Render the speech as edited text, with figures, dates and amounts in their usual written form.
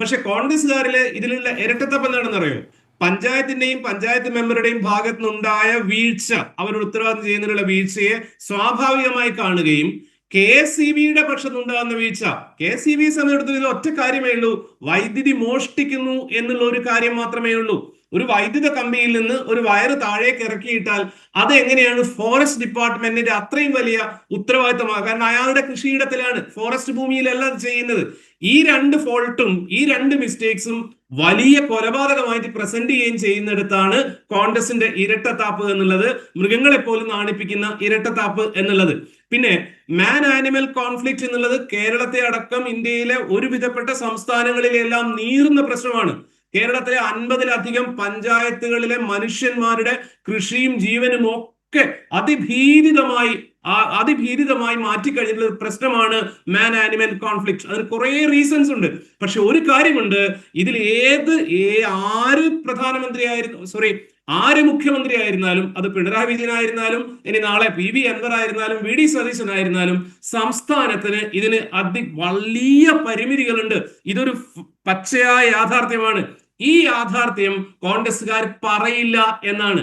പക്ഷെ കോൺഗ്രസ്സുകാരില് ഇതിലുള്ള ഇരട്ടത്തപ്പ് എന്താണെന്ന് അറിയോ? പഞ്ചായത്തിന്റെയും പഞ്ചായത്ത് മെമ്പറുടെയും ഭാഗത്തു നിന്നുണ്ടായ വീഴ്ച, അവരുടെ ഉത്തരവാദിത്വം ചെയ്യുന്നതിനുള്ള വീഴ്ചയെ സ്വാഭാവികമായി കാണുകയും KSEBയുടെ പക്ഷത്തുനിന്നുണ്ടാകുന്ന വീഴ്ച, KSEBയെ സംബന്ധിച്ചിടത്തോളം ഒറ്റ കാര്യമേ ഉള്ളൂ, വൈദ്യുതി മോഷ്ടിക്കുന്നു എന്നുള്ള ഒരു കാര്യം മാത്രമേ ഉള്ളൂ. ഒരു വൈദ്യുത കമ്പിയിൽ നിന്ന് ഒരു വയറ് താഴേക്ക് ഇറക്കിയിട്ടാൽ അത് എങ്ങനെയാണ് ഫോറസ്റ്റ് ഡിപ്പാർട്ട്മെന്റിന്റെ അത്രയും വലിയ ഉത്തരവാദിത്തമാണ്? കാരണം അയാളുടെ കൃഷിയിടത്തിലാണ്, ഫോറസ്റ്റ് ഭൂമിയിലല്ല അത് ചെയ്യുന്നത്. ഈ രണ്ട് ഫോൾട്ടും ഈ രണ്ട് മിസ്റ്റേക്സും വലിയ കൊലപാതകമായിട്ട് പ്രസന്റ് ചെയ്യുകയും ചെയ്യുന്നിടത്താണ് കോൺഗ്രസിന്റെ ഇരട്ടത്താപ്പ് എന്നുള്ളത്, മൃഗങ്ങളെ പോലും നാണിപ്പിക്കുന്ന ഇരട്ടത്താപ്പ് എന്നുള്ളത്. പിന്നെ മാൻ ആനിമൽ കോൺഫ്ലിക്റ്റ് എന്നുള്ളത് കേരളത്തെ അടക്കം ഇന്ത്യയിലെ ഒരുവിധപ്പെട്ട സംസ്ഥാനങ്ങളിലെല്ലാം നീറുന്ന പ്രശ്നമാണ്. കേരളത്തിലെ 50-ലധികം പഞ്ചായത്തുകളിലെ മനുഷ്യന്മാരുടെ കൃഷിയും ജീവനും ഒക്കെ അതിഭീതിതമായി മാറ്റിക്കഴിഞ്ഞിട്ടുള്ള ഒരു പ്രശ്നമാണ് മാൻ ആനിമൽ കോൺഫ്ലിക്റ്റ്. അതിന് കുറെ റീസൺസ് ഉണ്ട്. പക്ഷെ ഒരു കാര്യമുണ്ട്, ഇതിൽ ആര് മുഖ്യമന്ത്രി ആയിരുന്നാലും, അത് പിണറായി വിജയൻ ആയിരുന്നാലും, ഇനി നാളെ PV അൻവർ ആയിരുന്നാലും, VD സതീശൻ ആയിരുന്നാലും, സംസ്ഥാനത്തിന് ഇതിന് വലിയ പരിമിതികളുണ്ട്. ഇതൊരു പച്ചയായ യാഥാർത്ഥ്യമാണ്. ഈ യാഥാർത്ഥ്യം കോൺഗ്രസ്സുകാർ പറയില്ല എന്നാണ്.